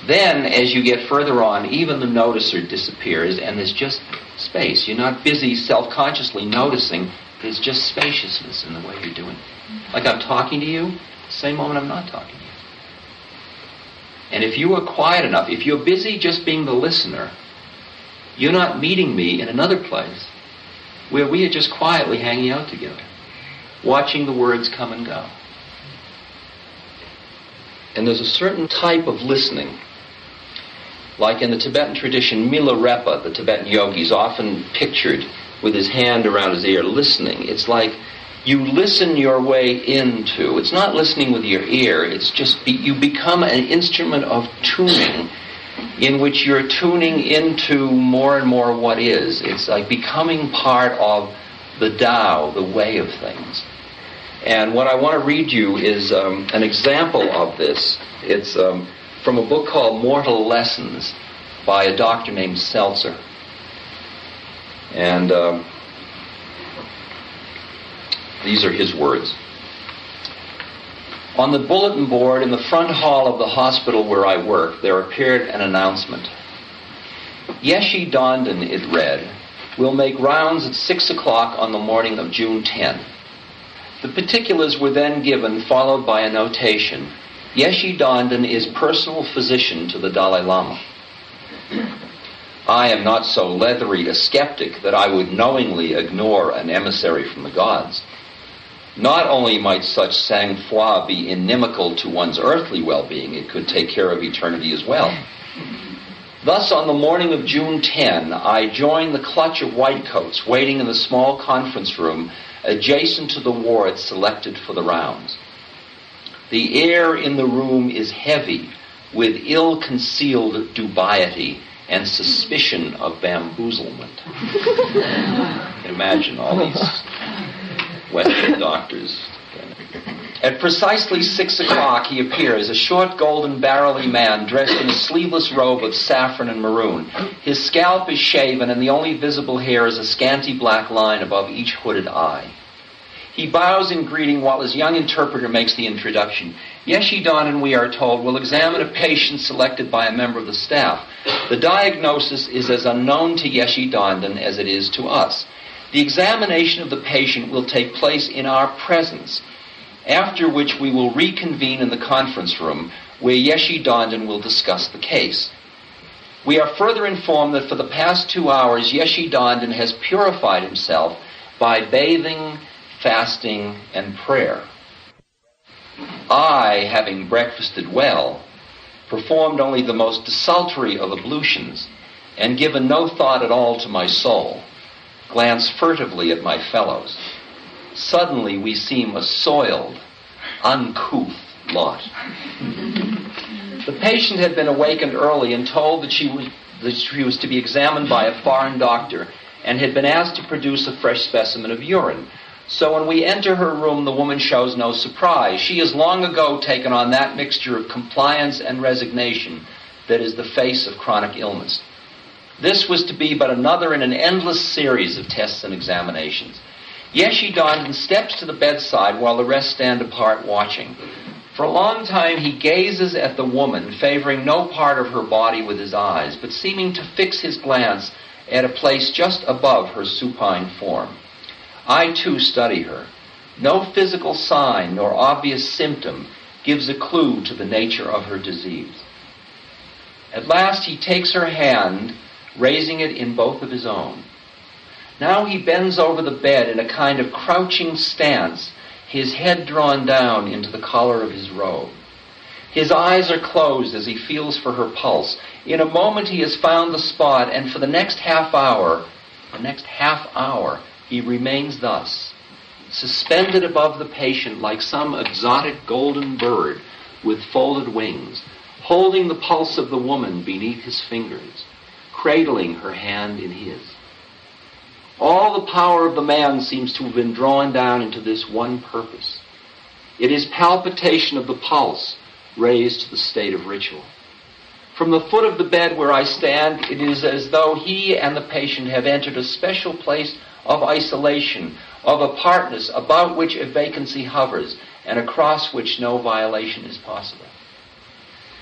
Then, as you get further on, even the noticer disappears and there's just space. You're not busy self-consciously noticing, there's just spaciousness in the way you're doing it. Like I'm talking to you, same moment I'm not talking to you. And if you are quiet enough, if you're busy just being the listener, you're not meeting me in another place where we are just quietly hanging out together, watching the words come and go. And there's a certain type of listening. Like in the Tibetan tradition, Milarepa, the Tibetan yogi, is often pictured with his hand around his ear, listening. It's like you listen your way into. It's not listening with your ear. It's just you become an instrument of tuning in which you're tuning into more and more what is. It's like becoming part of the Tao, the way of things. And what I want to read you is an example of this. It's from a book called Mortal Lessons by a doctor named Seltzer. And these are his words. On the bulletin board in the front hall of the hospital where I work, there appeared an announcement. Yeshe Dondon, it read, will make rounds at 6 o'clock on the morning of June 10. The particulars were then given, followed by a notation. Yeshe Dondon is personal physician to the Dalai Lama. I am not so leathery a skeptic that I would knowingly ignore an emissary from the gods. Not only might such sang-froid be inimical to one's earthly well-being, it could take care of eternity as well. Thus, on the morning of June 10, I joined the clutch of whitecoats waiting in the small conference room adjacent to the ward selected for the rounds. The air in the room is heavy with ill-concealed dubiety and suspicion of bamboozlement. Imagine all these Western doctors. At precisely 6 o'clock he appears, a short golden barrel-y man dressed in a sleeveless robe of saffron and maroon. His scalp is shaven and the only visible hair is a scanty black line above each hooded eye. He bows in greeting while his young interpreter makes the introduction. Yeshe Dondon, we are told, will examine a patient selected by a member of the staff. The diagnosis is as unknown to Yeshe Dondon as it is to us. The examination of the patient will take place in our presence, after which we will reconvene in the conference room where Yeshe Dandan will discuss the case. We are further informed that for the past 2 hours, Yeshe Dandan has purified himself by bathing, fasting, and prayer. I, having breakfasted well, performed only the most desultory of ablutions, and given no thought at all to my soul, glanced furtively at my fellows. Suddenly we seem a soiled, uncouth lot. The patient had been awakened early and told that she was to be examined by a foreign doctor, and had been asked to produce a fresh specimen of urine. So when we enter her room, the woman shows no surprise. She has long ago taken on that mixture of compliance and resignation that is the face of chronic illness. This was to be but another in an endless series of tests and examinations. Yeshe Dandan steps to the bedside while the rest stand apart watching. For a long time he gazes at the woman, favoring no part of her body with his eyes, but seeming to fix his glance at a place just above her supine form. I too study her. No physical sign nor obvious symptom gives a clue to the nature of her disease. At last he takes her hand, raising it in both of his own. Now he bends over the bed in a kind of crouching stance, his head drawn down into the collar of his robe. His eyes are closed as he feels for her pulse. In a moment he has found the spot, and for the next half hour, he remains thus, suspended above the patient like some exotic golden bird with folded wings, holding the pulse of the woman beneath his fingers, cradling her hand in his. All the power of the man seems to have been drawn down into this one purpose. It is palpitation of the pulse raised to the state of ritual. From the foot of the bed where I stand, it is as though he and the patient have entered a special place of isolation, of apartness, about which a vacancy hovers, and across which no violation is possible.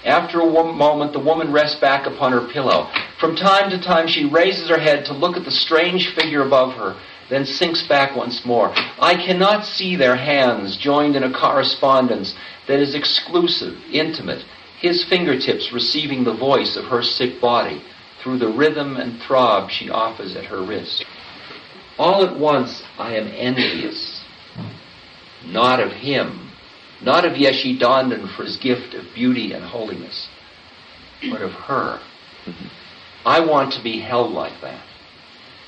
After a moment, the woman rests back upon her pillow. From time to time, she raises her head to look at the strange figure above her, then sinks back once more. I cannot see their hands joined in a correspondence that is exclusive, intimate, his fingertips receiving the voice of her sick body through the rhythm and throb she offers at her wrist. All at once, I am envious, not of him, not of Yeshe Dandan for his gift of beauty and holiness, but of her. I want to be held like that,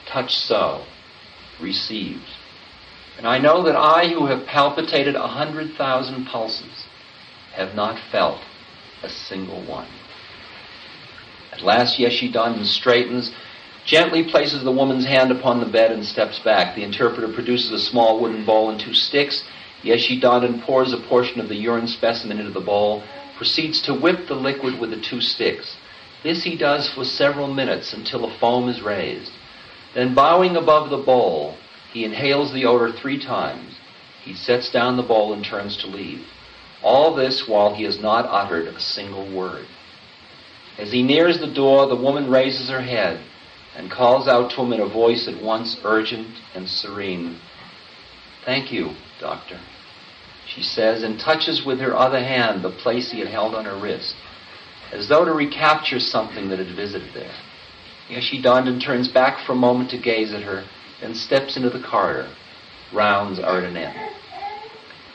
touched so, received. And I know that I, who have palpitated 100,000 pulses, have not felt a single one. At last Yeshe Dandan straightens, gently places the woman's hand upon the bed and steps back. The interpreter produces a small wooden bowl and 2 sticks. Yeshe Dandan pours a portion of the urine specimen into the bowl, proceeds to whip the liquid with the 2 sticks. This he does for several minutes until a foam is raised. Then, bowing above the bowl, he inhales the odor 3 times. He sets down the bowl and turns to leave. All this while he has not uttered a single word. As he nears the door, the woman raises her head and calls out to him in a voice at once urgent and serene. "Thank you, Doctor," she says, and touches with her other hand the place he had held on her wrist, as though to recapture something that had visited there. Yeshe Dandan turns back for a moment to gaze at her, then steps into the corridor. Rounds are at an end.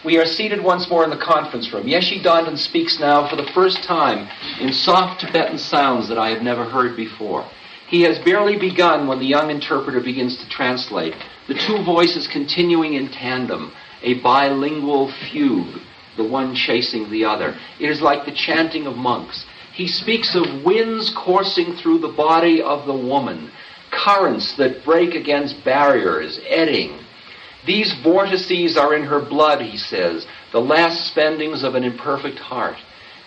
We are seated once more in the conference room. Yeshe Dandan speaks now for the first time in soft Tibetan sounds that I have never heard before. He has barely begun when the young interpreter begins to translate, the 2 voices continuing in tandem, a bilingual fugue, the one chasing the other. It is like the chanting of monks. He speaks of winds coursing through the body of the woman, currents that break against barriers, eddying. These vortices are in her blood, he says, the last spendings of an imperfect heart.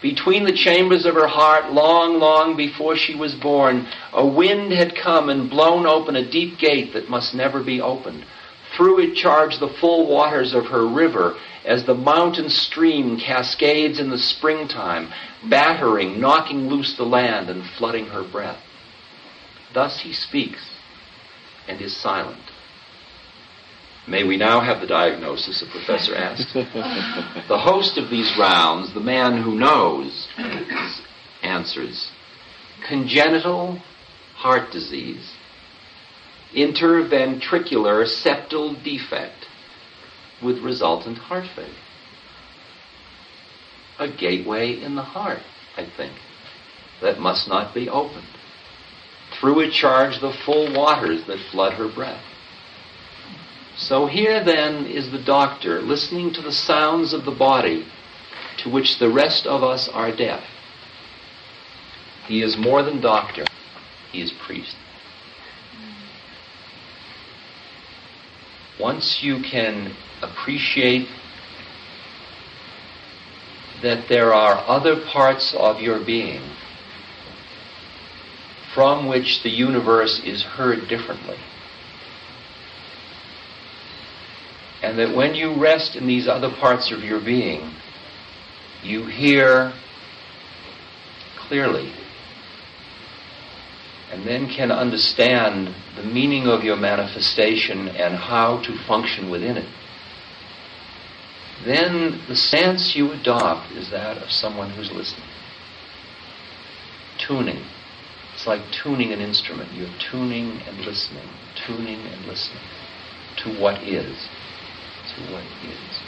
Between the chambers of her heart, long, long before she was born, a wind had come and blown open a deep gate that must never be opened. Through it charged the full waters of her river as the mountain stream cascades in the springtime, battering, knocking loose the land and flooding her breath. Thus he speaks and is silent. May we now have the diagnosis, the professor asked. The host of these rounds, the man who knows, answers, congenital heart disease, interventricular septal defect with resultant heart failure. A gateway in the heart, I think, that must not be opened. Through it charge the full waters that flood her breath. So here then is the doctor listening to the sounds of the body to which the rest of us are deaf. He is more than doctor, he is priest. Once you can appreciate that there are other parts of your being from which the universe is heard differently, and that when you rest in these other parts of your being, you hear clearly, and then can understand the meaning of your manifestation and how to function within it, then the stance you adopt is that of someone who's listening. Tuning. It's like tuning an instrument. You're tuning and listening to what is. To what is.